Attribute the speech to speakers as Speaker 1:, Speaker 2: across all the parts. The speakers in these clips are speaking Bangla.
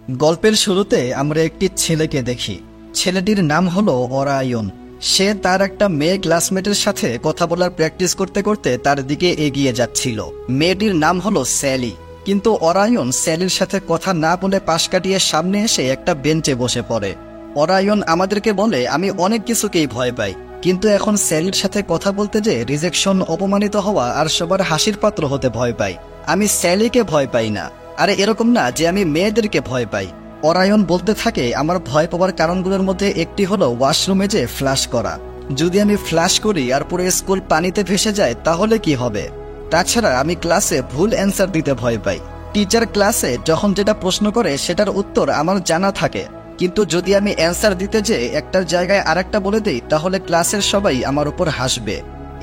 Speaker 1: গল্পের শুরুতে আমরা একটি ছেলেকে দেখি। ছেলেটির নাম হলো অরায়ন। সে তার একটা মেয়ে ক্লাসমেটের সাথে কথা বলার প্র্যাকটিস করতে করতে তার দিকে এগিয়ে যাচ্ছিল। মেয়েটির নাম হলো স্যালি। কিন্তু অরায়ন স্যালির সাথে কথা না বলে পাশ কাটিয়ে সামনে এসে একটা বেঞ্চে বসে পড়ে। অরায়ন আমাদেরকে বলে, আমি অনেক কিছুকেই ভয় পাই, কিন্তু এখন স্যালির সাথে কথা বলতে যে রিজেকশন, অপমানিত হওয়া আর সবার হাসির পাত্র হতে ভয় পাই। আমি স্যালিকে ভয় পাই না। আরে এরকম না যে আমি মেয়েদেরকে ভয় পাই। অরায়ন বলতে থাকে, আমার ভয় পাওয়ার কারণগুলোর মধ্যে একটি হলো ওয়াশরুমে যে ফ্লাশ করা। যদি আমি ফ্লাশ করি আর পুরো স্কুল পানিতে ভেসে যায় তাহলে কি হবে? তাছাড়া আমি ক্লাসে ভুল অ্যান্সার দিতে ভয় পাই। টিচার ক্লাসে যখন যেটা প্রশ্ন করে সেটার উত্তর আমার জানা থাকে, কিন্তু যদি আমি অ্যান্সার দিতে যে একটার জায়গায় আরেকটা বলে দিই তাহলে ক্লাসের সবাই আমার উপর হাসবে।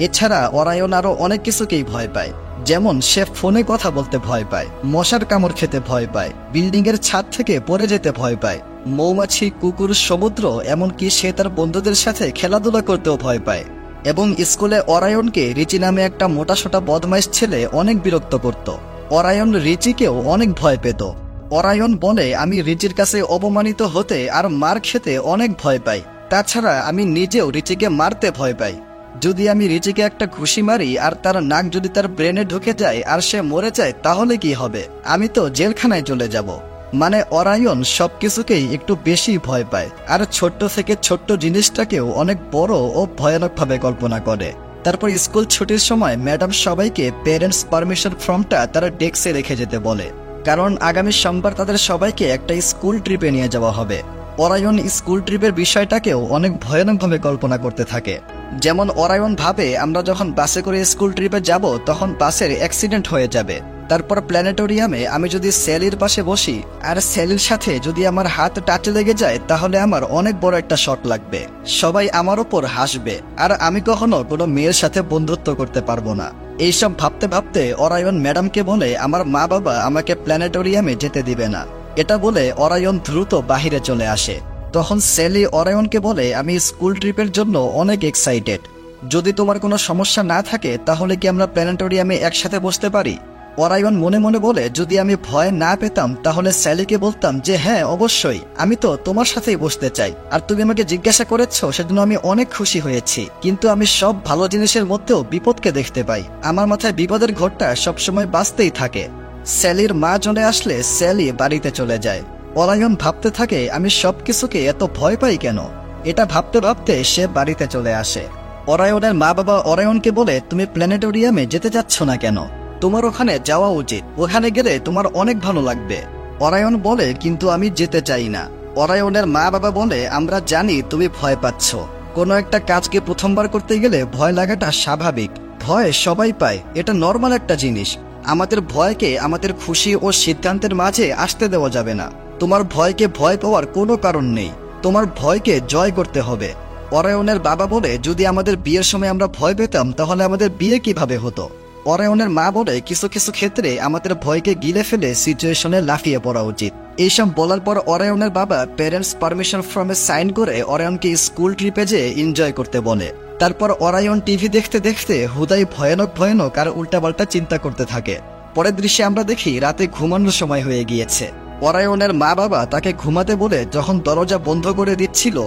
Speaker 1: এছাড়া অরায়ন আরো অনেক কিছুকেই ভয় পায়। যেমন সে ফোনে কথা বলতে ভয় পায়, মশার কামড় খেতে ভয় পায়, বিল্ডিং এর ছাদ থেকে পড়ে যেতে ভয় পায়, মৌমাছি, কুকুর, সমুদ্র, এমনকি সে তার বন্ধুদের সাথে খেলাধুলা করতেও ভয় পায়। এবং স্কুলে অরায়নকে রিচি নামে একটা মোটাসোটা বদমাইশ ছেলে অনেক বিরক্ত করত। অরায়ন রিচিকেও অনেক ভয় পেত। অরায়ন বলে, আমি রিচির কাছে অপমানিত হতে আর মার খেতে অনেক ভয় পাই। তাছাড়া আমি নিজেও রিচিকে মারতে ভয় পাই। যদি আমি রিচিকে একটা ঘুষি মারি আর তার নাক যদি তার ব্রেনে ঢুকে যায় আর সে মরে যায় তাহলে কি হবে? আমি তো জেলখানায় চলে যাব। মানে অরায়ন সবকিছুকেই একটু বেশি ভয় পায়, আর ছোট্ট থেকে ছোট্ট জিনিসটাকেও অনেক বড় ও ভয়ানকভাবে কল্পনা করে। তারপর স্কুল ছুটির সময় ম্যাডাম সবাইকে প্যারেন্টস পারমিশন ফর্মটা তারা ডেস্কে রেখে যেতে বলে, কারণ আগামী সোমবার তাদের সবাইকে একটা স্কুল ট্রিপে নিয়ে যাওয়া হবে। অরায়ন স্কুল ট্রিপের বিষয়টাকেও অনেক ভয়ানকভাবে কল্পনা করতে থাকে। যেমন অরায়ন ভাবে, আমরা যখন বাসে করে স্কুল ট্রিপে যাব তখন বাসের অ্যাক্সিডেন্ট হয়ে যাবে। তারপর প্ল্যানেটোরিয়ামে আমি যদি স্যালির পাশে বসি আর স্যালির সাথে যদি আমার হাত টাচে লেগে যায় তাহলে আমার অনেক বড় একটা শক লাগবে। সবাই আমার ওপর হাসবে আর আমি কখনো কোনো মেয়ের সাথে বন্ধুত্ব করতে পারবো না। এইসব ভাবতে ভাবতে অরায়ন ম্যাডামকে বলে, আমার মা বাবা আমাকে প্ল্যানেটোরিয়ামে যেতে দিবে না। এটা বলে অরায়ন দ্রুত বাহিরে চলে আসে। তখন স্যালি অরায়নকে বলে, আমি স্কুল ট্রিপের জন্য অনেক এক্সাইটেড। যদি তোমার কোনো সমস্যা না থাকে তাহলে কি আমরা প্ল্যানেটোরিয়ামে একসাথে বসতে পারি? অরায়ন মনে মনে বলে, যদি আমি ভয় না পেতাম তাহলে স্যালিকে বলতাম যে হ্যাঁ অবশ্যই, আমি তো তোমার সাথেই বসতে চাই, আর তুমি আমাকে জিজ্ঞাসা করেছো সেজন্য আমি অনেক খুশি হয়েছি। কিন্তু আমি সব ভালো জিনিসের মধ্যেও বিপদকে দেখতে পাই। আমার মাথায় বিপদের ঘোরটা সবসময় বাঁচতেই থাকে। স্যালির মা চলে আসলে স্যালি বাড়িতে চলে যায়। অরায়ন ভাবতে থাকে, আমি সবকিছুকে এত ভয় পাই কেন? এটা ভাবতে ভাবতে সে বাড়িতে চলে আসে। অরায়নের মা বাবা অরায়নকে বলে, তুমি প্ল্যানেটোরিয়ামে যেতে চাচ্ছ না কেন? তোমার ওখানে যাওয়া উচিত, ওখানে গেলে তোমার অনেক ভালো লাগবে। অরায়ন বলে, কিন্তু আমি যেতে চাই না। অরায়নের মা বাবা বলে, আমরা জানি তুমি ভয় পাচ্ছ। কোনো একটা কাজকে প্রথমবার করতে গেলে ভয় লাগাটা স্বাভাবিক। ভয় সবাই পায়, এটা নর্মাল একটা জিনিস। আমাদের ভয়কে আমাদের খুশি ও সিদ্ধান্তের মাঝে আসতে দেওয়া যাবে না। তোমার ভয়কে ভয় পাওয়ার কোনো কারণ নেই, তোমার ভয়কে জয় করতে হবে। অরায়নের বাবা বলে, যদি আমাদের বিয়ের সময় আমরা ভয় পেতাম তাহলে আমাদের বিয়ে কিভাবে হতো? অরায়নের মা বলে, কিছু কিছু ক্ষেত্রে আমাদের ভয়কে গিলে ফেলে সিচুয়েশনে লাফিয়ে পড়া উচিত। এইসব বলার পর অরায়নের বাবা প্যারেন্টস পারমিশন ফর্মে সাইন করে অরায়নকে স্কুল ট্রিপে যেয়ে এনজয় করতে বলে। তারপর অরায়ন টিভি দেখতে দেখতে হুদাই ভয়ানক ভয়ানক আর উল্টাপাল্টা চিন্তা করতে থাকে। পরের দৃশ্যে আমরা দেখি রাতে ঘুমানোর সময় হয়ে গিয়েছে। অরায়নের মা বাবা তাকে ঘুমাতে বলে যখন দরজা বন্ধ করে দিচ্ছিল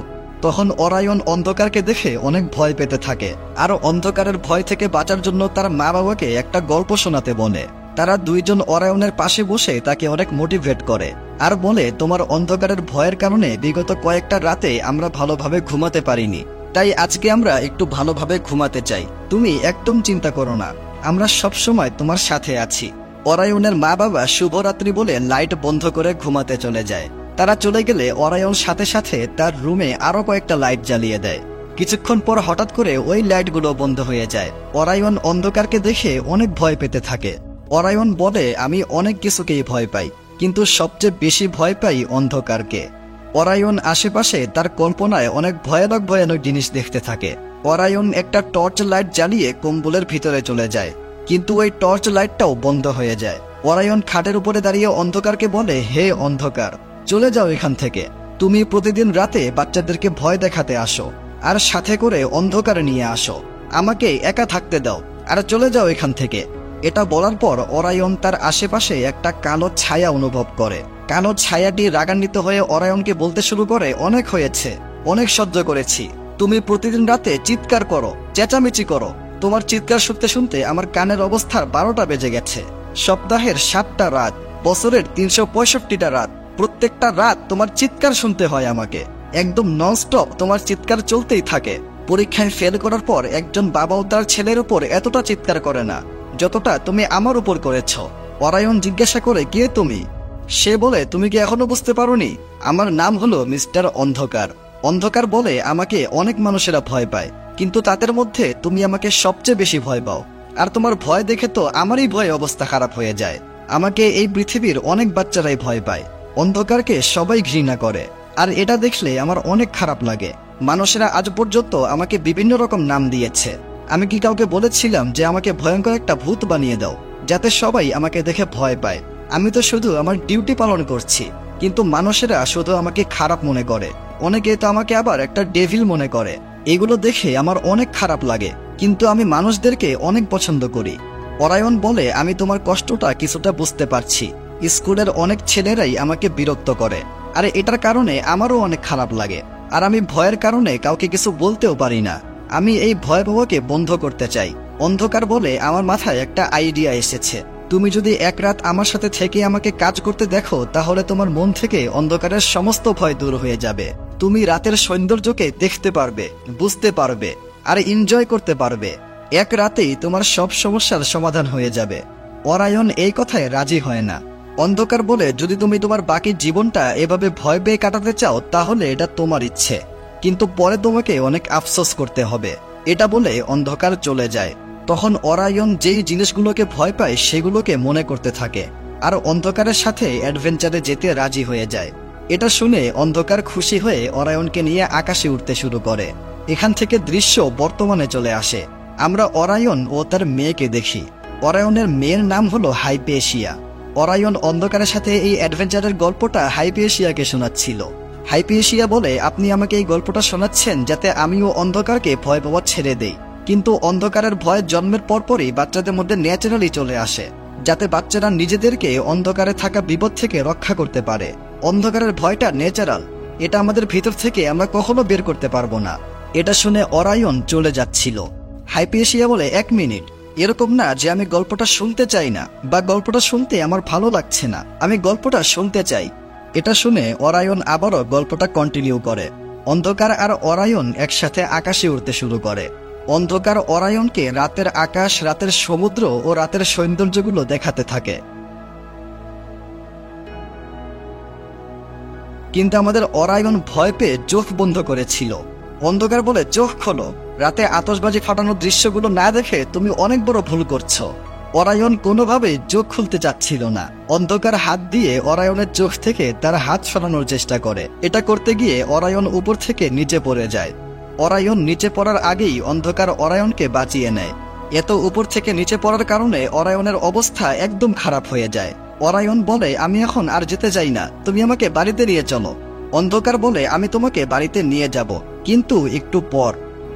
Speaker 1: তখন অরায়ন অন্ধকারকে দেখে অনেক ভয় পেতে থাকে। আর অন্ধকারের ভয় থেকে বাঁচার জন্য তার মা বাবাকে একটা গল্প শোনাতে বলে। তারা দুইজন অরায়নের পাশে বসে তাকে অনেক মোটিভেট করে আর বলে, তোমার অন্ধকারের ভয়ের কারণে বিগত কয়েকটা রাতে আমরা ভালোভাবে ঘুমাতে পারিনি, তাই আজকে আমরা একটু ভালোভাবে ঘুমাতে চাই। তুমি একদম চিন্তা করো না, আমরা সবসময় তোমার সাথে আছি। অরায়নের মা বাবা শুভরাত্রি বলে লাইট বন্ধ করে ঘুমাতে চলে যায়। তারা চলে গেলে অরায়ন সাথে সাথে তার রুমে আরো কয়েকটা লাইট জ্বালিয়ে দেয়। কিছুক্ষণ পর হঠাৎ করে ওই লাইটগুলো বন্ধ হয়ে যায়। অরায়ন অন্ধকারকে দেখে অনেক ভয় পেতে থাকে। অরায়ন বলে, আমি অনেক কিছুকেই ভয় পাই, কিন্তু সবচেয়ে বেশি ভয় পাই অন্ধকারকে। অরায়ন আশেপাশে তার কল্পনায় অনেক ভয়ানক ভয়ানক জিনিস দেখতে থাকে। অরায়ন একটা টর্চ লাইট জ্বালিয়ে কম্বলের ভিতরে চলে যায়, কিন্তু ওই টর্চ লাইটটাও বন্ধ হয়ে যায়। অরায়ন খাটের উপরে দাঁড়িয়ে অন্ধকারকে বলে, হে অন্ধকার, চলে যাও এখান থেকে। তুমি প্রতিদিন রাতে বাচ্চাদেরকে ভয় দেখাতে আসো আর সাথে করে অন্ধকারে নিয়ে আসো। আমাকে একা থাকতে দাও আর চলে যাও এখান থেকে। এটা বলার পর অরায়ন তার আশেপাশে একটা কালো ছায়া অনুভব করে। কালো ছায়াটি রাগান্বিত হয়ে অরায়নকে বলতে শুরু করে, অনেক হয়েছে, অনেক সহ্য করেছি। তুমি প্রতিদিন রাতে চিৎকার করো, চেঁচামেচি করো। তোমার চিৎকার শুনতে শুনতে আমার কানের অবস্থার 12টা বেজে গেছে। সপ্তাহের 7টা রাত, বছরের 365টা রাত, প্রত্যেকটা রাত তোমার চিৎকার শুনতে হয় আমাকে। একদম ননস্টপ তোমার চিৎকার চলতেই থাকে। পরীক্ষায় ফেল করার পর একজন বাবাও তার ছেলের উপর এতটা চিৎকার করে না যতটা তুমি আমার উপর করেছ। অরায়ন জিজ্ঞাসা করে, কে তুমি? সে বলে, তুমি কি এখনো বুঝতে পারোনি? আমার নাম হলো মিস্টার অন্ধকার। অন্ধকার বলে আমাকে অনেক মানুষেরা ভয় পায়, কিন্তু তাদের মধ্যে তুমি আমাকে সবচেয়ে বেশি ভয় পাও। আর তোমার ভয় দেখে তো আমারই ভয়ে অবস্থা খারাপ হয়ে যায়। আমাকে এই পৃথিবীর অনেক বাচ্চারাই ভয় পায়। অন্ধকারকে সবাই ঘৃণা করে, আর এটা দেখলে আমার অনেক খারাপ লাগে। মানুষেরা আজ পর্যন্ত আমাকে বিভিন্ন রকম নাম দিয়েছে। আমি কি কাউকে বলেছিলাম যে আমাকে ভয়ঙ্কর একটা ভূত বানিয়ে দাও, যাতে সবাই আমাকে দেখে ভয় পায়? আমি তো শুধু আমার ডিউটি পালন করছি, কিন্তু মানুষেরা শুধু আমাকে খারাপ মনে করে। অনেকে তো আমাকে আবার একটা ডেভিল মনে করে। এগুলো দেখে আমার অনেক খারাপ লাগে, কিন্তু আমি মানুষদেরকে অনেক পছন্দ করি। অরায়ন বলে, আমি তোমার কষ্টটা কিছুটা বুঝতে পারছি। স্কুলের অনেক ছেলেরাই আমাকে বিরক্ত করে, আর এটার কারণে আমারও অনেক খারাপ লাগে। আর আমি ভয়ের কারণে কাউকে কিছু বলতেও পারি না। আমি এই ভয় পাওয়াকে বন্ধ করতে চাই। অন্ধকার বলে, আমার মাথায় একটা আইডিয়া এসেছে। তুমি যদি এক রাত আমার সাথে থেকে আমাকে কাজ করতে দেখো, তাহলে তোমার মন থেকে অন্ধকারের সমস্ত ভয় দূর হয়ে যাবে। তুমি রাতের সৌন্দর্যকে দেখতে পারবে, বুঝতে পারবে, আর এনজয় করতে পারবে। এক রাতেই তোমার সব সমস্যার সমাধান হয়ে যাবে। অরায়ন এই কথায় রাজি হয় না। অন্ধকার বলে, যদি তুমি তোমার বাকি জীবনটা এভাবে ভয় পেয়ে কাটাতে চাও, তাহলে এটা তোমার ইচ্ছে, কিন্তু পরে তোমাকে অনেক আফসোস করতে হবে। এটা বলে অন্ধকার চলে যায়। তখন অরায়ন যেই জিনিসগুলোকে ভয় পায় সেগুলোকে মনে করতে থাকে, আর অন্ধকারের সাথে অ্যাডভেঞ্চারে যেতে রাজি হয়ে যায়। এটা শুনে অন্ধকার খুশি হয়ে অরায়নকে নিয়ে আকাশে উঠতে শুরু করে। এখান থেকে দৃশ্য বর্তমানে চলে আসে। আমরা অরায়ন ও তার মেয়েকে দেখি। অরায়নের মেয়ের নাম হলো হাইপেশিয়া। অরায়ন অন্ধকারের সাথে এই অ্যাডভেঞ্চারের গল্পটা হাইপেশিয়াকে শোনাচ্ছিল। হাইপেশিয়া বলে, আপনি আমাকে এই গল্পটা শোনাচ্ছেন যাতে আমিও অন্ধকারকে ভয় পাওয়া ছেড়ে দেই। কিন্তু অন্ধকারের ভয় জন্মের পরপরই বাচ্চাদের মধ্যে ন্যাচারালি চলে আসে, যাতে বাচ্চারা নিজেদেরকে অন্ধকারে থাকা বিপদ থেকে রক্ষা করতে পারে। অন্ধকারের ভয়টা ন্যাচারাল, এটা আমাদের ভিতর থেকে আমরা কখনো বের করতে পারবো না। এটা শুনে অরায়ন চলে যাচ্ছিল। হাইপেশিয়া বলে, 1 মিনিট, এরকম না যে আমি গল্পটা শুনতে চাই না, বা গল্পটা শুনতে আমার ভালো লাগছে না, আমি গল্পটা শুনতে চাই। এটা শুনে অরায়ন আবারও গল্পটা কন্টিনিউ করে। অন্ধকার আর অরায়ন একসাথে আকাশে উঠতে শুরু করে। অন্ধকার অরায়নকে রাতের আকাশ, রাতের সমুদ্র ও রাতের সৌন্দর্যগুলো দেখাতে থাকে। কিন্তু আমাদের অরায়ন ভয় পেয়ে চোখ বন্ধ করেছিল। অন্ধকার বলে, চোখ খোলো, রাতে আতশবাজি ফাটানোর দৃশ্যগুলো না দেখে তুমি অনেক বড় ভুল করছো। অরায়ন কোনোভাবেই চোখ খুলতে চাচ্ছিল না। অন্ধকার হাত দিয়ে অরায়নের চোখ থেকে তার হাত সরানোর চেষ্টা করে। এটা করতে গিয়ে অরায়ন উপর থেকে নিচে পড়ে যায়। অরায়ন নিচে পড়ার আগেই অন্ধকার অরায়নকে বাঁচিয়ে নেয়। এত উপর থেকে নিচে পড়ার কারণে অরায়নের অবস্থা একদম খারাপ হয়ে যায়। অরায়ন বলে, আমি এখন আর যেতে চাই না, তুমি আমাকে বাড়িতে নিয়ে চলো। অন্ধকার বলে, আমি তোমাকে বাড়িতে নিয়ে যাব, কিন্তু একটু পর।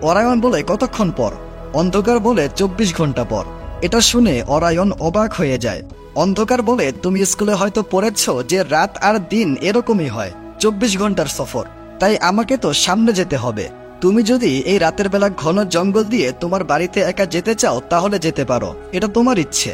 Speaker 1: অরায়ন বলে, কতক্ষণ পর? অন্ধকার বলে, 24 ঘন্টা পর। এটা শুনে অরায়ন অবাক হয়ে যায়। অন্ধকার বলে, তুমি স্কুলে হয়তো পড়েছ যে রাত আর দিন এরকমই হয়, 24 ঘন্টার সফর, তাই আমাকে তো সামনে যেতে হবে। তুমি যদি এই রাতের বেলা ঘন জঙ্গল দিয়ে তোমার বাড়িতে একা যেতে চাও তাহলে যেতে পারো, এটা তোমার ইচ্ছে।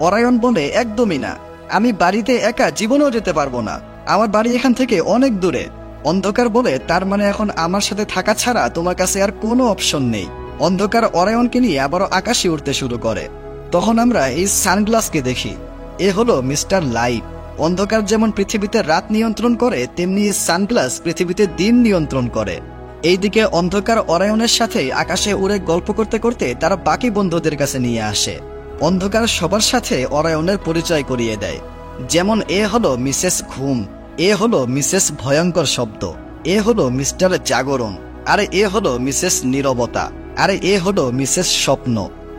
Speaker 1: অরায়ন বলে, একদমই না, আমি বাড়িতে একা জীবনেও যেতে পারবো না, আমার বাড়ি এখান থেকে অনেক দূরে। অন্ধকার বলে, তার মানে এখন আমার সাথে থাকা ছাড়া তোমার কাছে আর কোনো অপশন নেই। অন্ধকার অরায়নকে নিয়ে আবারও আকাশে উঠতে শুরু করে। তখন আমরা এই সানগ্লাসকে দেখি। এ হলো মিস্টার লাইট। অন্ধকার যেমন পৃথিবীতে রাত নিয়ন্ত্রণ করে, তেমনি সানগ্লাস পৃথিবীতে দিন নিয়ন্ত্রণ করে। এইদিকে অন্ধকার অরায়নের সাথে আকাশে উড়ে গল্প করতে করতে তারা বাকি বন্ধুদের কাছে নিয়ে আসে। অন্ধকার সবার সাথে অরায়নের পরিচয় করিয়ে দেয়। যেমন এ হলো মিসেস ঘুম, এ হলো মিসেস ভয়ঙ্কর শব্দ, এ হলো মিস্টার জাগরণ, আর এ হলো মিসেস নীরবতা, আর এ হলো মিসেস স্বপ্ন।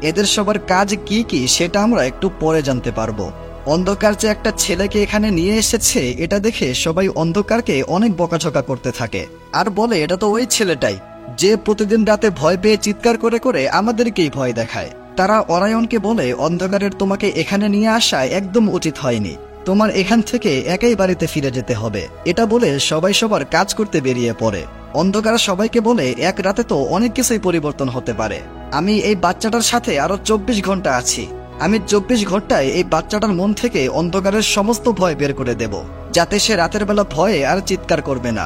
Speaker 1: এদের সবার কাজ কি কি সেটা আমরা একটু পরে জানতে পারবো। অন্ধকার যে একটা ছেলেকে এখানে নিয়ে এসেছে এটা দেখে সবাই অন্ধকারকে অনেক বকাঝকা করতে থাকে, আর বলে এটা তো ওই ছেলেটাই যে প্রতিদিন রাতে ভয় পেয়ে চিৎকার করে করে আমাদেরকেই ভয় দেখায়। তারা অরায়নকে বলে, অন্ধকারের তোমাকে এখানে নিয়ে আসা একদম উচিত হয়নি, তোমার এখান থেকে একাই বাড়িতে ফিরে যেতে হবে। এটা বলে সবাই সবার কাজ করতে বেরিয়ে পড়ে। অন্ধকার সবাইকে বলে, এক রাতে তো অনেক কিছুই পরিবর্তন হতে পারে। আমি এই বাচ্চাটার সাথে আরো 24 ঘন্টা আছি। আমি 24 ঘন্টায় এই বাচ্চাটার মন থেকে অন্ধকারের সমস্ত ভয় বের করে দেব, যাতে সে রাতের বেলা ভয়ে আর চিৎকার করবে না,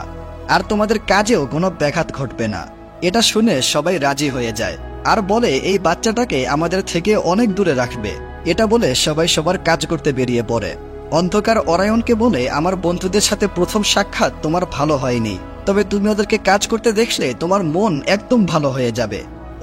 Speaker 1: আর তোমাদের কাজেও কোনো ব্যাঘাত ঘটবে না। এটা শুনে সবাই রাজি হয়ে যায় আর বলে এই বাচ্চাটাকে আমাদের থেকে অনেক দূরে রাখবে। এটা বলে সবাই সবার কাজ করতে বেরিয়ে পড়ে। অন্ধকার অরায়নকে বলে, আমার বন্ধুদের সাথে প্রথম সাক্ষাৎ তোমার ভালো হয়নি, তবে তুমি ওদেরকে কাজ করতে দেখলে তোমার মন একদম ভালো হয়ে যাবে।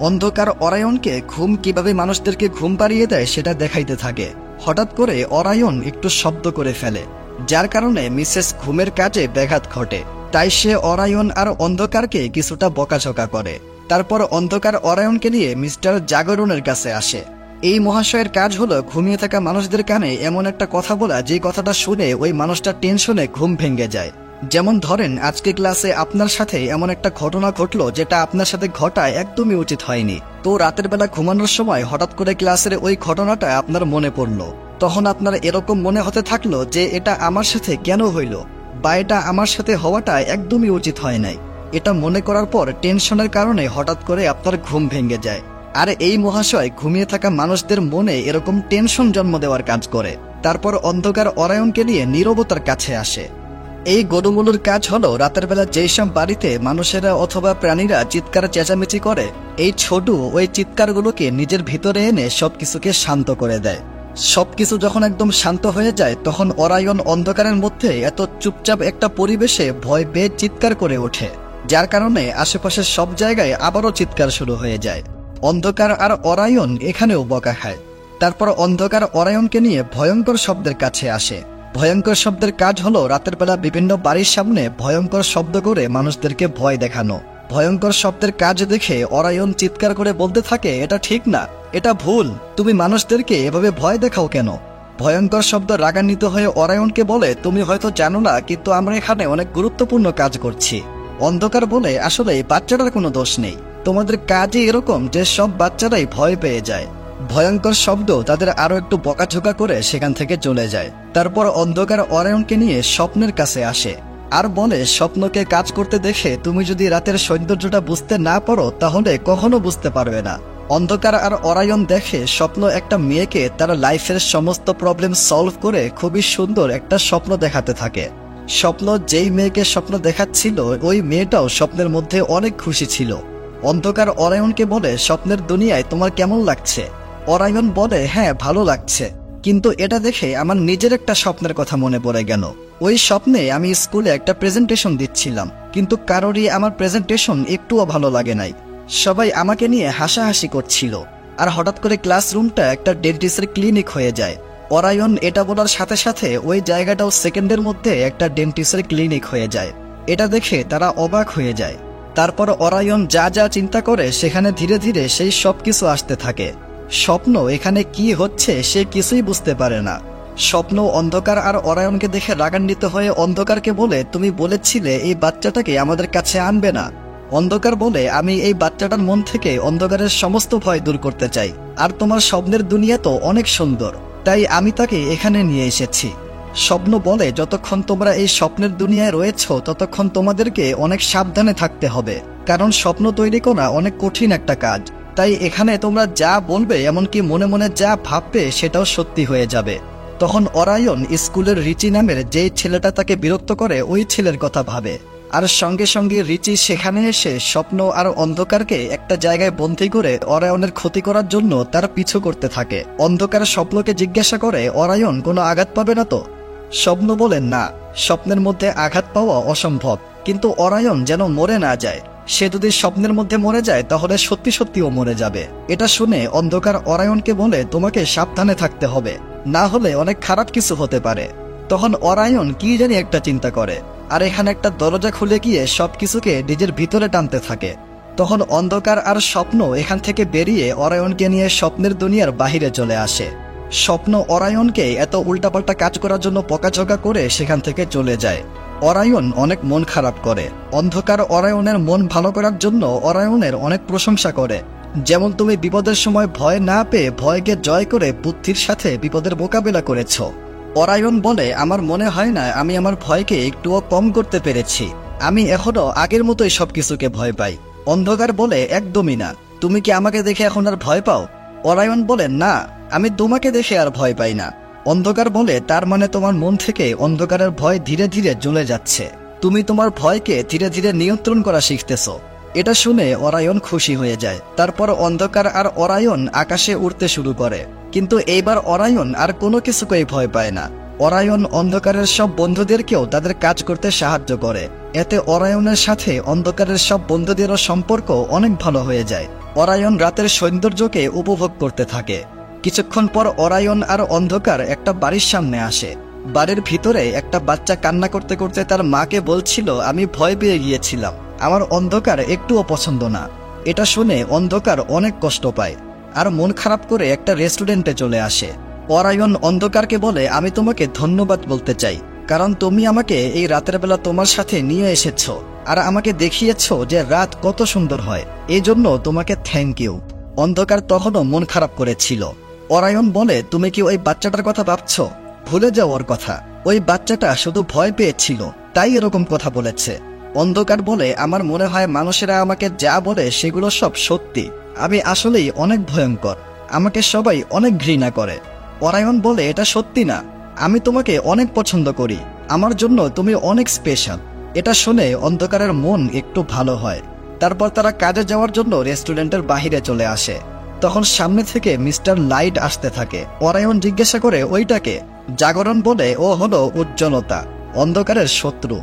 Speaker 1: অন্ধকার অরায়নকে ঘুম কিভাবে মানুষদেরকে ঘুম পাড়িয়ে দেয় সেটা দেখাইতে থাকে। হঠাৎ করে অরায়ন একটু শব্দ করে ফেলে, যার কারণে মিসেস ঘুমের কাজে ব্যাঘাত ঘটে। তাই সে অরায়ন আর অন্ধকারকে কিছুটা বকাঝকা করে। তারপর অন্ধকার অরায়নকে নিয়ে মিস্টার জাগরণের কাছে আসে। এই মহাশয়ের কাজ হলো ঘুমিয়ে থাকা মানুষদের কানে এমন একটা কথা বলা যে কথাটা শুনে ওই মানুষটা টেনশনে ঘুম ভেঙে যায়। যেমন ধরেন, আজকে ক্লাসে আপনার সাথে এমন একটা ঘটনা ঘটলো যেটা আপনার সাথে ঘটা একদমই উচিত হয়নি। তো রাতের বেলা ঘুমানোর সময় হঠাৎ করে ক্লাসের ওই ঘটনাটা আপনার মনে পড়লো। তখন আপনার এরকম মনে হতে থাকলো যে এটা আমার সাথে কেন হইল, বা এটা আমার সাথে হওয়াটা একদমই উচিত হয় নাই। এটা মনে করার পর টেনশনের কারণে হঠাৎ করে আপনার ঘুম ভেঙে যায়। আর এই মহাশয় ঘুমিয়ে থাকা মানুষদের মনে এরকম টেনশন জন্ম দেওয়ার কাজ করে। তারপর অন্ধকার অরায়নকে নিয়ে নীরবতার কাছে আসে। এই গরুমুলুর কাজ হলো রাতের বেলা যেসব বাড়িতে মানুষেরা অথবা প্রাণীরা চিৎকার চেঁচামেচি করে, এই ছোটু ওই চিৎকারগুলোকে নিজের ভিতরে এনে সবকিছুকে শান্ত করে দেয়। সবকিছু যখন একদম শান্ত হয়ে যায় তখন অরায়ন অন্ধকারের মধ্যে এত চুপচাপ একটা পরিবেশে ভয় পেয়ে চিৎকার করে ওঠে, যার কারণে আশেপাশের সব জায়গায় আবারও চিৎকার শুরু হয়ে যায়। অন্ধকার আর অরায়ন এখানেও বকা খায়। তারপর অন্ধকার অরায়নকে নিয়ে ভয়ঙ্কর শব্দের কাছে আসে। ভয়ঙ্কর শব্দের কাজ হলো রাতের বেলা বিভিন্ন বাড়ির সামনে ভয়ঙ্কর শব্দ করে মানুষদেরকে ভয় দেখানো। ভয়ঙ্কর শব্দের কাজ দেখে অরায়ন চিৎকার করে বলতে থাকে, এটা ঠিক না, এটা ভুল, তুমি মানুষদেরকে এভাবে ভয় দেখাও কেন? ভয়ঙ্কর শব্দ রাগান্বিত হয়ে অরায়নকে বলে, তুমি হয়তো জানো না, কিন্তু আমরা এখানে অনেক গুরুত্বপূর্ণ কাজ করছি। অন্ধকার বলে, আসলে বাচ্চাটার কোনো দোষ নেই, তোমাদের কাজই এরকম যে সব বাচ্চারাই ভয় পেয়ে যায়। ভয়ঙ্কর শব্দ তাদের আরো একটু বকাঝোকা করে সেখান থেকে চলে যায়। তারপর অন্ধকার অরায়নকে নিয়ে স্বপ্নের কাছে আসে আর বলে, স্বপ্নকে কাজ করতে দেখে তুমি যদি রাতের সৌন্দর্যটা বুঝতে না পারো তাহলে কখনো বুঝতে পারবে না। অন্ধকার আর অরায়ন দেখে স্বপ্ন একটা মেয়েকে তার লাইফের সমস্ত প্রবলেম সলভ করে খুবই সুন্দর একটা স্বপ্ন দেখাতে থাকে। স্বপ্ন যেই মেয়েকে স্বপ্ন দেখাচ্ছিল ওই মেয়েটাও স্বপ্নের মধ্যে অনেক খুশি ছিল। অন্ধকার অরায়নকে বলে, স্বপ্নের দুনিয়ায় তোমার কেমন লাগছে? অরায়ন বলে, হ্যাঁ ভালো লাগছে, কিন্তু এটা দেখে আমার নিজের একটা স্বপ্নের কথা মনে পড়ে গেল। ওই স্বপ্নে আমি স্কুলে একটা প্রেজেন্টেশন দিচ্ছিলাম, কিন্তু কারোরই আমার প্রেজেন্টেশন একটুও ভালো লাগে নাই। সবাই আমাকে নিয়ে হাসাহাসি করছিল, আর হঠাৎ করে ক্লাসরুমটা একটা ডেন্টিস্টের ক্লিনিক হয়ে যায়। অরায়ন এটা বলার সাথে সাথে ওই জায়গাটাও সেকেন্ডের মধ্যে একটা ডেন্টিস্টের ক্লিনিক হয়ে যায়। এটা দেখে তারা অবাক হয়ে যায়। তারপর অরায়ন যা যা চিন্তা করে সেখানে ধীরে ধীরে সেই সব কিছু আসতে থাকে। স্বপ্ন এখানে কি হচ্ছে সে কিছুই বুঝতে পারে না। স্বপ্ন অন্ধকার আর অরায়নকে দেখে রাগান্বিত হয়ে অন্ধকারকে বলে, তুমি বলেছিলে এই বাচ্চাটাকে আমাদের কাছে আনবে না। অন্ধকার বলে, আমি এই বাচ্চাটার মন থেকে অন্ধকারের সমস্ত ভয় দূর করতে চাই, আর তোমার স্বপ্নের দুনিয়া তো অনেক সুন্দর, তাই আমি তাকে এখানে নিয়ে এসেছি। স্বপ্ন বলে, যতক্ষণ তোমরা এই স্বপ্নের দুনিয়ায় রয়েছ ততক্ষণ তোমাদেরকে অনেক সাবধানে থাকতে হবে, কারণ স্বপ্ন তৈরি করা অনেক কঠিন একটা কাজ। তাই এখানে তোমরা যা বলবে, এমনকি মনে মনে যা ভাববে সেটাও সত্যি হয়ে যাবে। তখন অরায়ন স্কুলের রিচি নামের যে ছেলেটা তাকে বিরক্ত করে ওই ছেলের কথা ভাবে, আর সঙ্গে সঙ্গে রিচি সেখানে এসে স্বপ্ন আর অন্ধকারকে একটা জায়গায় বন্দী করে অরায়নের ক্ষতি করার জন্য তার পিছু করতে থাকে। অন্ধকার স্বপ্নকে জিজ্ঞাসা করে, অরায়ন কোনো আঘাত পাবে না তো? স্বপ্ন বলেন, না, স্বপ্নের মধ্যে আঘাত পাওয়া অসম্ভব, কিন্তু অরায়ন যেন মরে না যায়। সে যদি স্বপ্নের মধ্যে মরে যায় তাহলে সত্যি সত্যিও মরে যাবে। এটা শুনে অন্ধকার অরায়নকে বলে, তোমাকে সাবধানে থাকতে হবে, না হলে অনেক খারাপ কিছু হতে পারে। তখন অরায়ন কি জানি একটা চিন্তা করে, আর এখানে একটা দরজা খুলে গিয়ে সবকিছুকে নিজের ভিতরে টানতে থাকে। তখন অন্ধকার আর স্বপ্ন এখান থেকে বেরিয়ে অরায়নকে নিয়ে স্বপ্নের দুনিয়ার বাহিরে চলে আসে। স্বপ্ন অরায়নকে এত উল্টাপাল্টা কাজ করার জন্য বকাঝকা করে সেখান থেকে চলে যায়। অরায়ন অনেক মন খারাপ করে। অন্ধকার অরায়নের মন ভালো করার জন্য অরায়নের অনেক প্রশংসা করে, যেমন তুমি বিপদের সময় ভয় না পেয়ে ভয়কে জয় করে বুদ্ধির সাথে বিপদের মোকাবেলা করেছ। অরায়ন বলে, আমার মনে হয় না আমি আমার ভয়কে একটুও কম করতে পেরেছি। আমি এখনো আগের মতোই সবকিছুকে ভয় পাই। অন্ধকার বলে, একদমই না। তুমি কি আমাকে দেখে এখন আর ভয় পাও? অরায়ন বলে, না, আমি তোমাকে দেখে আর ভয় পাই না। অন্ধকার বলে, তার মানে তোমার মন থেকে অন্ধকারের ভয় ধীরে ধীরে জ্বলে যাচ্ছে। তুমি তোমার ভয়কে ধীরে ধীরে নিয়ন্ত্রণ করা শিখতেছ। এটা শুনে অরায়ন খুশি হয়ে যায়। তারপর অন্ধকার আর অরায়ন আকাশে উড়তে শুরু করে। কিন্তু এইবার অরায়ন আর কোনো কিছুকেই ভয় পায় না। অরায়ন অন্ধকারের সব বন্ধুদেরকেও তাদের কাজ করতে সাহায্য করে। এতে অরায়নের সাথে অন্ধকারের সব বন্ধুদেরও সম্পর্ক অনেক ভালো হয়ে যায়। অরায়ন রাতের সৌন্দর্যকে উপভোগ করতে থাকে। কিছুক্ষণ পর অরায়ন আর অন্ধকার একটা বাড়ির সামনে আসে। বাড়ির ভিতরে একটা বাচ্চা কান্না করতে করতে তার মাকে বলছিল, আমি ভয় পেয়ে গিয়েছিলাম, আমার অন্ধকার একটুও পছন্দ না। এটা শুনে অন্ধকার অনেক কষ্ট পায় আর মন খারাপ করে একটা রেস্টুরেন্টে চলে আসে। অরায়ন অন্ধকারকে বলে, আমি তোমাকে ধন্যবাদ বলতে চাই, কারণ তুমি আমাকে এই রাতের বেলা তোমার সাথে নিয়ে এসেছো আর আমাকে দেখিয়েছো যে রাত কত সুন্দর হয়। এই জন্য তোমাকে থ্যাংক ইউ। অন্ধকার তখনও মন খারাপ করেছিল। অরায়ন বলে, তুমি কি ওই বাচ্চাটার কথা ভাবছো? ভুলে যাও ওর কথা। ওই বাচ্চাটা শুধু ভয় পেয়েছিল, তাই এরকম কথা বলেছে। অন্ধকার বলে, আমার মনে হয় মানুষেরা আমাকে যা বলে সেগুলো সব সত্যি। আমি আসলেই অনেক ভয়ঙ্কর, আমাকে সবাই অনেক ঘৃণা করে। অরায়ন বলে, এটা সত্যি না, আমি তোমাকে অনেক পছন্দ করি, আমার জন্য তুমি অনেক স্পেশাল। এটা শুনে অন্ধকারের মন একটু ভালো হয়। তারপর তারা কাজে যাওয়ার জন্য রেস্টুরেন্টের বাহিরে চলে আসে। তখন সামনে থেকে মিস্টার লাইট আসতে থাকে। অরায়ন জিজ্ঞাসা করে, ওইটাকে? জাগরণ বলে, ও হলো উজ্জ্বলতা, অন্ধকারের শত্রু।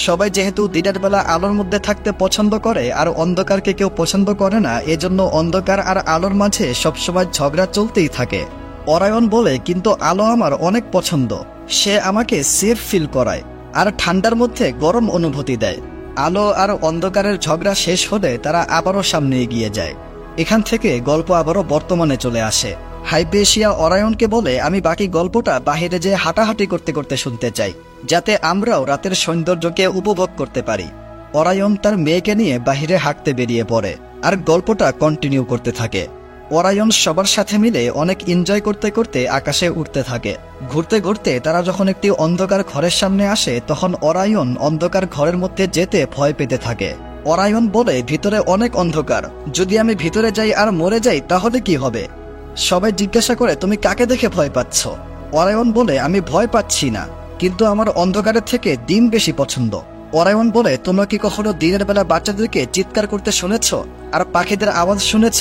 Speaker 1: সবাই যেহেতু দিনের বেলা আলোর মধ্যে থাকতে পছন্দ করে আর অন্ধকারকে কেউ পছন্দ করে না, এজন্য অন্ধকার আর আলোর মাঝে সবসময় ঝগড়া চলতেই থাকে। অরায়ন বলে, কিন্তু আলো আমার অনেক পছন্দ, সে আমাকে সেফ ফিল করায় আর ঠান্ডার মধ্যে গরম অনুভূতি দেয়। আলো আর অন্ধকারের ঝগড়া শেষ হলে তারা আবারও সামনে এগিয়ে যায়। এখান থেকে গল্প আবারও বর্তমানে চলে আসে। হাইপেশিয়া অরায়নকে বলে, আমি বাকি গল্পটা বাহিরে যেয়ে হাঁটাহাঁটি করতে করতে শুনতে চাই, যাতে আমরাও রাতের সৌন্দর্যকে উপভোগ করতে পারি। অরায়ন তার মেয়েকে নিয়ে বাহিরে হাঁটতে বেরিয়ে পড়ে আর গল্পটা কন্টিনিউ করতে থাকে। অরায়ন সবার সাথে মিলে অনেক এনজয় করতে করতে আকাশে উঠতে থাকে। ঘুরতে ঘুরতে তারা যখন একটি অন্ধকার ঘরের সামনে আসে, তখন অরায়ন অন্ধকার ঘরের মধ্যে যেতে ভয় পেতে থাকে। অরায়ন বলে, ভিতরে অনেক অন্ধকার, যদি আমি ভিতরে যাই আর মরে যাই তাহলে কি হবে? সবাই জিজ্ঞাসা করে, তুমি কাকে দেখে ভয় পাচ্ছ? অরায়ন বলে, আমি ভয় পাচ্ছি না, কিন্তু আমার অন্ধকারের থেকে দিন বেশি পছন্দ। অরায়ন বলে, তোমরা কি কখনো দিনের বেলা বাচ্চাদেরকে চিৎকার করতে শুনেছ আর পাখিদের আওয়াজ শুনেছ?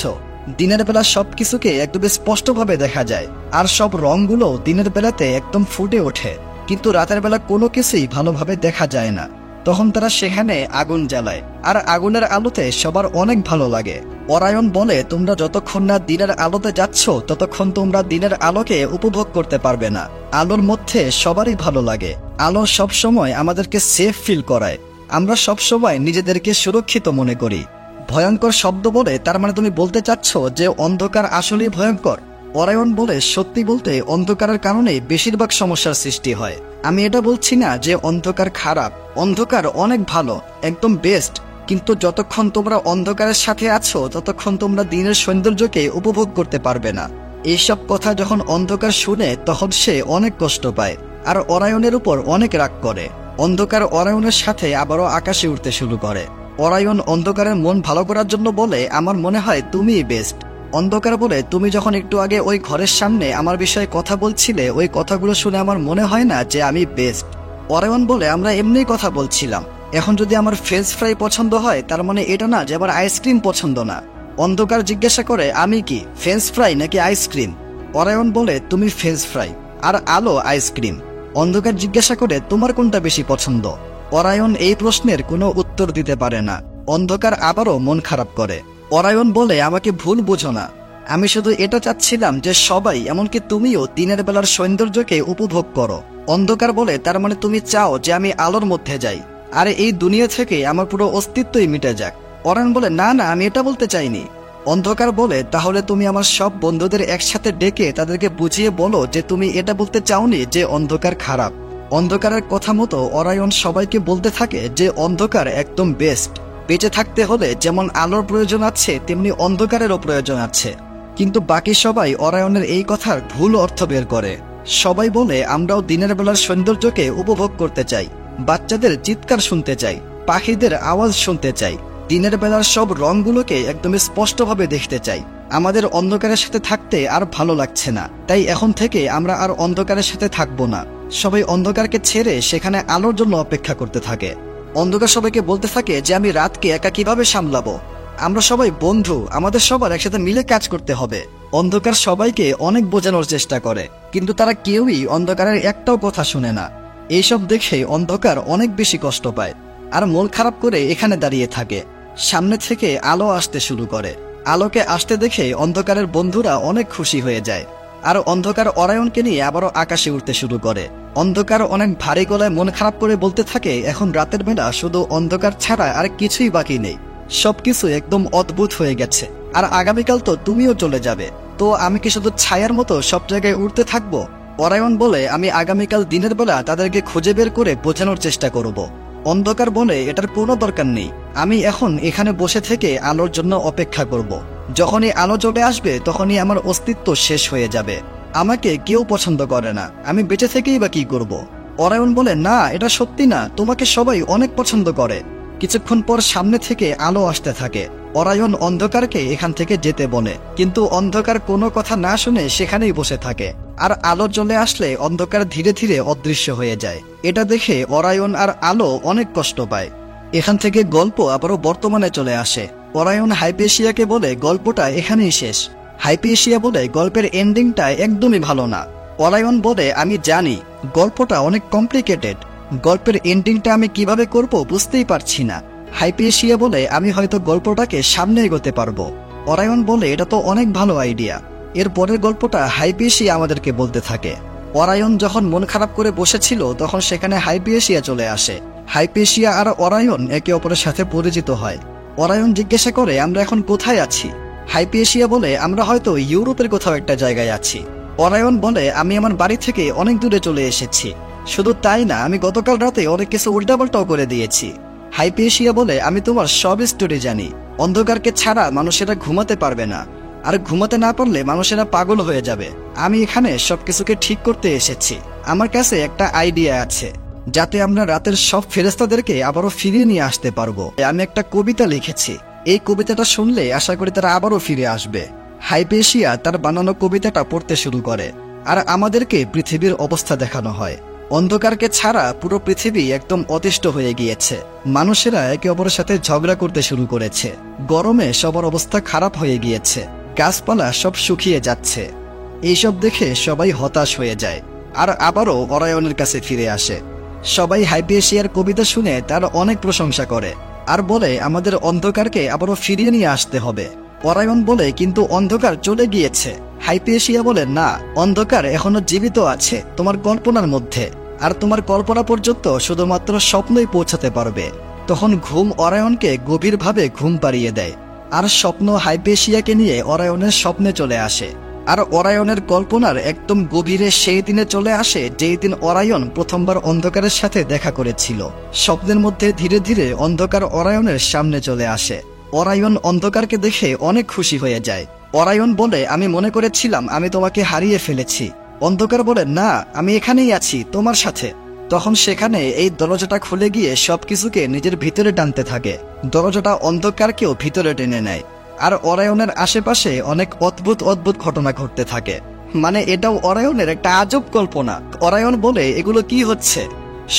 Speaker 1: দিনের বেলা সবকিছুকে একদম স্পষ্টভাবে দেখা যায় আর সব রংগুলো দিনের বেলাতে একদম ফুটে ওঠে, কিন্তু রাতের বেলা কোনো কিছুই ভালোভাবে দেখা যায় না। তখন তারা সেখানে আগুন জ্বালায় আর আগুনের আলোতে সবার অনেক ভালো লাগে। অরায়ন বলে, তোমরা যতক্ষণ না দিনের আলোতে যাচ্ছ ততক্ষণ তোমরা দিনের আলোকে উপভোগ করতে পারবে না। আলোর মধ্যে সবারই ভালো লাগে। আলো সব সময় আমাদেরকে সেফ ফিল করায়, আমরা সব সময় নিজেদেরকে সুরক্ষিত মনে করি। ভয়ঙ্কর শব্দ বলে, তার মানে তুমি বলতে চাচ্ছ যে অন্ধকার আসলেই ভয়ঙ্কর? অরায়ন বলে, সত্যি বলতে অন্ধকারের কারণে বেশিরভাগ সমস্যার সৃষ্টি হয়। আমি এটা বলছি না যে অন্ধকার খারাপ, অন্ধকার অনেক ভালো, একদম বেস্ট। কিন্তু যতক্ষণ তোমরা অন্ধকারের সাথে আছো ততক্ষণ তোমরা দিনের সৌন্দর্যকে উপভোগ করতে পারবে না। এইসব কথা যখন অন্ধকার শুনে তখন সে অনেক কষ্ট পায় আর অরায়নের উপর অনেক রাগ করে। অন্ধকার অরায়নের সাথে আবারও আকাশে উঠতে শুরু করে। অরায়ন অন্ধকারের মন ভালো করার জন্য বলে, আমার মনে হয় তুমিই বেস্ট। অন্ধকার বলে, তুমি যখন একটু আগে ওই ঘরের সামনে আমার বিষয়ে কথা বলছিলে, ওই কথাগুলো শুনে আমার মনে হয় না যে আমি বেস্ট। অরায়ন বলে, আমরা এমনিই কথা বলছিলাম, এখন যদি আমার ফ্রেঞ্চ ফ্রাই পছন্দ হয় তার মানে এটা না যে আমার আইসক্রিম পছন্দ না। অন্ধকার জিজ্ঞাসা করে, আমি কি ফ্রেঞ্চ ফ্রাই নাকি আইসক্রিম? অরায়ন বলে, তুমি ফ্রেঞ্চ ফ্রাই আর আলো আইসক্রিম। অন্ধকার জিজ্ঞাসা করে, তোমার কোনটা বেশি পছন্দ? অরায়ন এই প্রশ্নের কোনো উত্তর দিতে পারে না। অন্ধকার আবারও মন খারাপ করে। অরায়ন বলে, আমাকে ভুল বুঝো না, আমি শুধু এটা চাচ্ছিলাম যে সবাই, এমনকি তুমিও দিনের বেলার সৌন্দর্যকে উপভোগ করো। অন্ধকার বলে, তার মানে তুমি চাও যে আমি আলোর মধ্যে যাই আর এই দুনিয়া থেকে আমার পুরো অস্তিত্বই মিটে যাক? অরায়ন বলে, না না, আমি এটা বলতে চাইনি। অন্ধকার বলে, তাহলে তুমি আমার সব বন্ধুদের একসাথে ডেকে তাদেরকে বুঝিয়ে বলো যে তুমি এটা বলতে চাওনি যে অন্ধকার খারাপ। অন্ধকারের কথা মতো অরায়ন সবাইকে বলতে থাকে যে অন্ধকার একদম বেস্ট। বেঁচে থাকতে হলে যেমন আলোর প্রয়োজন আছে তেমনি অন্ধকারেরও প্রয়োজন আছে। কিন্তু বাকি সবাই অরায়নের এই কথার ভুল অর্থ বের করে। সবাই বলে আমরাও দিনের বেলার সৌন্দর্যকে উপভোগ করতে চাই, বাচ্চাদের চিৎকার শুনতে চাই, পাখিদের আওয়াজ শুনতে চাই, দিনের বেলার সব রংগুলোকে একদম স্পষ্টভাবে দেখতে চাই। আমাদের অন্ধকারের সাথে থাকতে আর ভালো লাগছে না, তাই এখন থেকে আমরা আর অন্ধকারের সাথে থাকবো না। সবাই অন্ধকারকে ছেড়ে সেখানে আলোর জন্য অপেক্ষা করতে থাকে। অন্ধকার সবাইকে বলতে থাকে যে আমি রাতকে একা কিভাবে সামলাবো, আমরা সবাই বন্ধু, আমাদের সবার একসাথে মিলে কাজ করতে হবে। অন্ধকার সবাইকে অনেক বোঝানোর চেষ্টা করে, কিন্তু তারা কেউই অন্ধকারের একটাও কথা শুনে না। এইসব দেখে অন্ধকার অনেক বেশি কষ্ট পায় আর মন খারাপ করে এখানে দাঁড়িয়ে থাকে। সামনে থেকে আলো আসতে শুরু করে। আলোকে আসতে দেখে অন্ধকারের বন্ধুরা অনেক খুশি হয়ে যায় আর অন্ধকার অরায়নকে নিয়ে আবারও আকাশে উঠতে শুরু করে। অন্ধকার অনেক ভারী গলায় মন খারাপ করে বলতে থাকে, এখন রাতের বেলা শুধু অন্ধকার ছাড়া আর কিছুই বাকি নেই, সবকিছু একদম অদ্ভুত হয়ে গেছে। আর আগামীকাল তো তুমিও চলে যাবে, তো আমি কি শুধু ছায়ার মতো সব জায়গায় উঠতে থাকবো? অরায়ন বলে, আমি আগামীকাল দিনের বেলা তাদেরকে খুঁজে বের করে বোঝানোর চেষ্টা করব। অন্ধকার বলে, এটার কোনো দরকার নেই, আমি এখন এখানে বসে থেকে আলোর জন্য অপেক্ষা করব। যখনই আলো চলে আসবে তখনই আমার অস্তিত্ব শেষ হয়ে যাবে। আমাকে কেউ পছন্দ করে না, আমি বেঁচে থেকেই বা কি করব? অরায়ন বলে, না এটা সত্যি না, তোমাকে সবাই অনেক পছন্দ করে। কিছুক্ষণ পর সামনে থেকে আলো আসতে থাকে। অরায়ন অন্ধকারকে এখান থেকে যেতে বলে, কিন্তু অন্ধকার কোনো কথা না শুনে সেখানেই বসে থাকে। আর আলো চলে আসলে অন্ধকার ধীরে ধীরে অদৃশ্য হয়ে যায়। এটা দেখে অরায়ন আর আলো অনেক কষ্ট পায়। এখান থেকে গল্প আবারও বর্তমানে চলে আসে। অরায়ন হাইপেশিয়াকে বলে, গল্পটা এখানেই শেষ। হাইপেশিয়া বলে, গল্পের এন্ডিংটা একদমই ভালো না। অরায়ন বলে, আমি জানি গল্পটা অনেক কমপ্লিকেটেড, গল্পের এন্ডিংটা আমি কিভাবে করব বুঝতেই পারছি না। হাইপেশিয়া বলে, আমি হয়তো গল্পটাকে সামনে এগোতে পারবো। অরায়ন বলে, এটা তো অনেক ভালো আইডিয়া। এর পরের গল্পটা হাইপেশিয়া আমাদেরকে বলতে থাকে। অরায়ন যখন মন খারাপ করে বসেছিল তখন সেখানে হাইপেশিয়া চলে আসে। হাইপেশিয়া আর অরায়ন একে অপরের সাথে পরিচিত হয়। অরায়ন জিজ্ঞাসা করে, আমরা এখন কোথায় আছি? হাইপেশিয়া বলে, আমরা হয়তো ইউরোপের কোথাও একটা জায়গায় আছি। অরায়ন বলে, আমি আমার বাড়ি থেকে অনেক দূরে চলে এসেছি। শুধু তাই না, আমি গতকাল রাতে অনেক কিছু উল্টাপাল্টাও করে দিয়েছি। হাইপেশিয়া বলে, আমি তোমার সব স্টোরি জানি। অন্ধকারকে ছাড়া মানুষেরা ঘুমাতে পারবে না, আর ঘুমাতে না পারলে মানুষেরা পাগল হয়ে যাবে। আমি এখানে সবকিছুকে ঠিক করতে এসেছি। আমার কাছে একটা আইডিয়া আছে, যাতে আমরা রাতের সব ফেরেশতাদেরকে আবারও ফিরিয়ে নিয়ে আসতে পারবো। আমি একটা কবিতা লিখেছি, এই কবিতাটা শুনলে আশা করি তারা আবারও ফিরে আসবে। হাইপেশিয়া তার বানানো কবিতাটা পড়তে শুরু করে, আর আমাদেরকে পৃথিবীর অবস্থা দেখানো হয়। অন্ধকারকে ছাড়া পুরো পৃথিবী একদম অতিষ্ঠ হয়ে গিয়েছে। মানুষেরা একে অপরের সাথে ঝগড়া করতে শুরু করেছে। গরমে সবার অবস্থা খারাপ হয়ে গিয়েছে, গাছপালা সব শুকিয়ে যাচ্ছে। এইসব দেখে সবাই হতাশ হয়ে যায় আর আবারও অরায়নের কাছে ফিরে আসে। সবাই হাইপেশিয়ার কবিতা শুনে তার অনেক প্রশংসা করে আর বলে, আমাদের অন্ধকারকে আবারও ফিরিয়ে নিয়ে আসতে হবে। অরায়ন বলে, কিন্তু অন্ধকার চলে গিয়েছে। হাইপেশিয়া বলে, না, অন্ধকার এখনো জীবিত আছে তোমার কল্পনার মধ্যে, আর তোমার কল্পনা পর্যন্ত শুধুমাত্র স্বপ্নই পৌঁছাতে পারবে। তখন ঘুম অরায়নকে গভীরভাবে ঘুম পাড়িয়ে দেয়, আর স্বপ্ন হাইপেশিয়াকে নিয়ে অরায়নের স্বপ্নে চলে আসে। আর অরায়নের কল্পনার একদম গভীরে সেই দিনে চলে আসে যেই দিন অরায়ন প্রথমবার অন্ধকারের সাথে দেখা করেছিল। স্বপ্নের মধ্যে ধীরে ধীরে অন্ধকার অরায়নের সামনে চলে আসে। অরায়ন অন্ধকারকে দেখে অনেক খুশি হয়ে যায়। অরায়ন বলে, আমি মনে করেছিলাম আমি তোমাকে হারিয়ে ফেলেছি। অন্ধকার বলে, না, আমি এখানেই আছি তোমার সাথে। তখন সেখানে এই দরজাটা খুলে গিয়ে সবকিছুকে নিজের ভিতরে টানতে থাকে। দরজাটা অন্ধকারকেও ভিতরে টেনে নেয়, আর অরায়নের আশেপাশে অনেক অদ্ভুত অদ্ভুত ঘটনা ঘটতে থাকে। মানে এটাও অরায়নের একটা আজব কল্পনা। অরায়ন বলে, এগুলো কি হচ্ছে?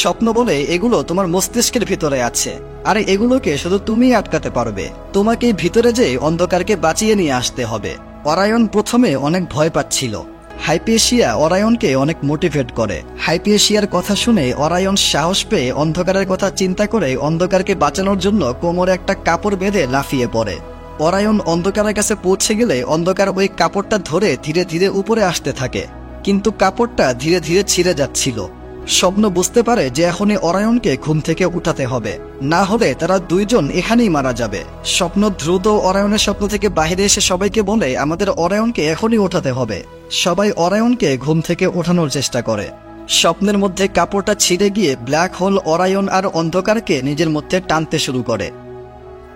Speaker 1: স্বপ্ন বলে, এগুলো তোমার মস্তিষ্কের ভিতরে আছে, আর এগুলোকে শুধু তুমিই আটকাতে পারবে। তোমাকে ভিতরে যেয়ে অন্ধকারকে বাঁচিয়ে নিয়ে আসতে হবে। অরায়ন প্রথমে অনেক ভয় পাচ্ছিল। হাইপেশিয়া অরায়নকে অনেক মোটিভেট করে। হাইপেশিয়ার কথা শুনে অরায়ন সাহস পেয়ে অন্ধকারের কথা চিন্তা করে অন্ধকারকে বাঁচানোর জন্য কোমরে একটা কাপড় বেঁধে লাফিয়ে পড়ে। অরায়ন অন্ধকারের কাছে পৌঁছে গেলে অন্ধকার ওই কাপড়টা ধরে ধীরে ধীরে উপরে আসতে থাকে, কিন্তু কাপড়টা ধীরে ধীরে ছিঁড়ে যাচ্ছিল। স্বপ্ন বুঝতে পারে যে এখনই অরায়নকে ঘুম থেকে উঠাতে হবে, না হলে তারা দুইজন এখানেই মারা যাবে। স্বপ্ন দ্রুত অরায়নের স্বপ্ন থেকে বাইরে এসে সবাইকে বলে, আমাদের অরায়নকে এখনই ওঠাতে হবে। সবাই অরায়নকে ঘুম থেকে ওঠানোর চেষ্টা করে। স্বপ্নের মধ্যে কাপড়টা ছিঁড়ে গিয়ে ব্ল্যাক হোল অরায়ন আর অন্ধকারকে নিজের মধ্যে টানতে শুরু করে।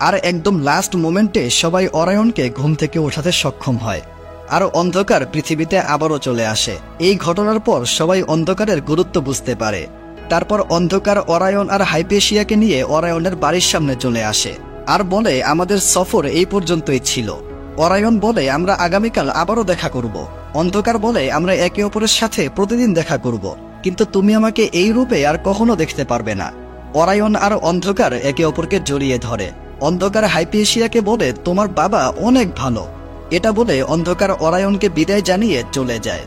Speaker 1: আর একদম লাস্ট মোমেন্টে সবাই অরায়নকে ঘুম থেকে ওঠাতে সক্ষম হয়। আর অন্ধকার পৃথিবীতে আবারও চলে আসে। এই ঘটনার পর সবাই অন্ধকারের গুরুত্ব বুঝতে পারে। তারপর অন্ধকার অরায়ন আর হাইপেশিয়াকে নিয়ে অরায়নের বাড়ির সামনে চলে আসে আর বলে, আমাদের সফর এই পর্যন্তই ছিল। অরায়ন বলে, আমরা আগামীকাল আবারও দেখা করব। অন্ধকার বলে, আমরা একে অপরের সাথে প্রতিদিন দেখা করব, কিন্তু তুমি আমাকে এই রূপে আর কখনো দেখতে পারবে না। অরায়ন আর অন্ধকার একে অপরকে জড়িয়ে ধরে। অন্ধকার হাইপেশিয়াকে বলে, তোমার বাবা অনেক ভালো। এটা বলে অন্ধকার অরায়নকে বিদায় জানিয়ে চলে যায়।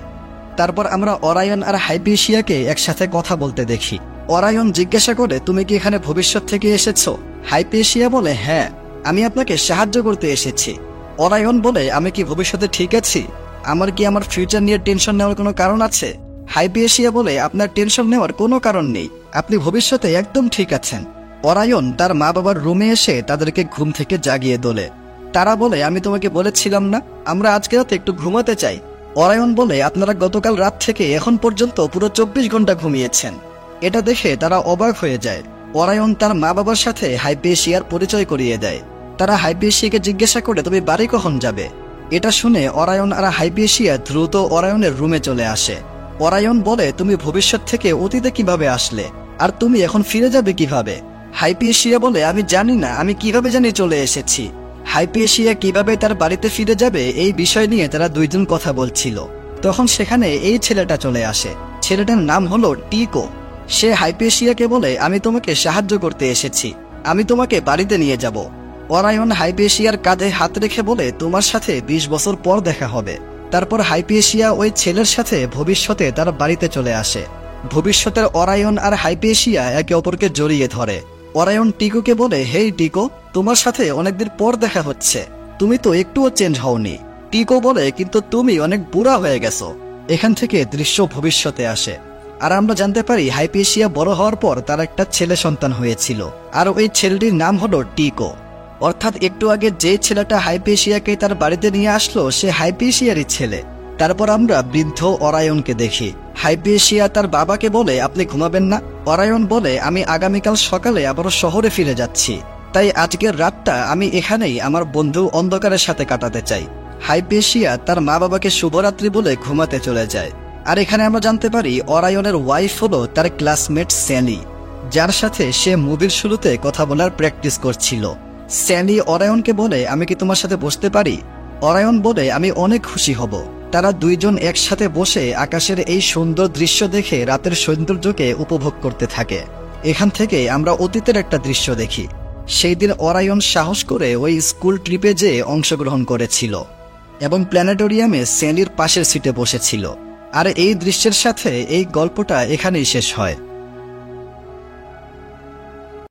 Speaker 1: তারপর আমরা অরায়ন আর হাইপেশিয়াকে একসাথে কথা বলতে দেখি। অরায়ন জিজ্ঞাসা করে, তুমি কি এখানে ভবিষ্যৎ থেকে এসেছো? হাইপেশিয়া বলে, হ্যাঁ, আমি আপনাকে সাহায্য করতে এসেছি। অরায়ন বলে, আমি কি ভবিষ্যতে ঠিক আছি? আমার কি আমার ফিউচার নিয়ে টেনশন নেওয়ার কোনো কারণ আছে? হাইপেশিয়া বলে, আপনার টেনশন নেওয়ার কোনো কারণ নেই, আপনি ভবিষ্যতে একদম ঠিক আছেন। অরায়ন তার মা বাবার রুমে এসে তাদেরকে ঘুম থেকে জাগিয়ে তোলে। তারা বলে, আমি তোমাকে বলেছিলাম না আমরা আজকে রাতে একটু ঘুমাতে চাই। অরায়ন বলে, আপনারা গতকাল রাত থেকে এখন পর্যন্ত পুরো 24 ঘন্টা ঘুমিয়েছেন। এটা দেখে তারা অবাক হয়ে যায়। অরায়ন তার মা বাবার সাথে হাইপেশিয়ার পরিচয় করিয়ে দেয়। তারা হাইপেশিয়াকে জিজ্ঞাসা করে, তুমি বাড়ি কখন যাবে? এটা শুনে অরায়ন আর হাইপেশিয়া দ্রুত অরায়নের রুমে চলে আসে। অরায়ন বলে, তুমি ভবিষ্যৎ থেকে অতীতে কিভাবে আসলে, আর তুমি এখন ফিরে যাবে কিভাবে? হাইপেশিয়া বলে, আমি জানি না, আমি কিভাবে জানি চলে এসেছি। হাইপেশিয়া কিভাবে তার বাড়িতে ফিরে যাবে এই বিষয় নিয়ে তারা দুইজন কথা বলছিল। তখন সেখানে এই ছেলেটা চলে আসে। ছেলেটার নাম হলো টিকো। সে হাইপেশিয়াকে বলে, আমি তোমাকে সাহায্য করতে এসেছি, আমি তোমাকে বাড়িতে নিয়ে যাব। অরায়ন হাইপেশিয়ার কাঁধে হাত রেখে বলে, তোমার সাথে 20 বছর পর দেখা হবে। তারপর হাইপেশিয়া ওই ছেলের সাথে ভবিষ্যতে তার বাড়িতে চলে আসে। ভবিষ্যতের অরায়ন আর হাইপেশিয়া একে অপরকে জড়িয়ে ধরে। অরায়ন টিকোকে বলে, হেই টিকো, তোমার সাথে অনেকদিন পর দেখা হচ্ছে, তুমি তো একটুও চেঞ্জ হওনি। টিকো বলে, কিন্তু তুমি অনেক বুড়া হয়ে গেছো। এখান থেকে দৃশ্য ভবিষ্যতে আসে আর আমরা জানতে পারি হাইপেশিয়া বড় হওয়ার পর তার একটা ছেলে সন্তান হয়েছিল, আর ওই ছেলেটির নাম হলো টিকো। অর্থাৎ একটু আগে যে ছেলেটা হাইপেশিয়াকে তার বাড়িতে নিয়ে আসলো সে হাইপেশিয়ারই ছেলে। তারপর আমরা বৃদ্ধ অরায়নকে দেখি। হাইপেশিয়া তার বাবাকে বলে, আপনি ঘুমাবেন না? অরায়ন বলে, আমি আগামীকাল সকালে আবারও শহরে ফিরে যাচ্ছি, তাই আজকের রাতটা আমি এখানেই আমার বন্ধু অন্ধকারের সাথে কাটাতে চাই। হাইপেশিয়া তার মা বাবাকে শুভরাত্রি বলে ঘুমাতে চলে যায়। আর এখানে আমরা জানতে পারি অরায়নের ওয়াইফ হলো তার ক্লাসমেট স্যালি, যার সাথে সে মুভির শুরুতে কথা বলার প্র্যাকটিস করছিল। স্যালি অরায়নকে বলে, আমি কি তোমার সাথে বসতে পারি? অরায়ন বলে, আমি অনেক খুশি হব। তারা দুইজন একসাথে বসে আকাশের এই সুন্দর দৃশ্য দেখে রাতের সৌন্দর্যকে উপভোগ করতে থাকে। এখান থেকে আমরা অতীতের একটা দৃশ্য দেখি। সেই দিন অরায়ন সাহস করে ওই স্কুল ট্রিপে যেয়ে অংশগ্রহণ করেছিল এবং প্ল্যানেটোরিয়ামে স্যালির পাশের সিটে বসেছিল। আর এই দৃশ্যের সাথে এই গল্পটা এখানেই শেষ হয়।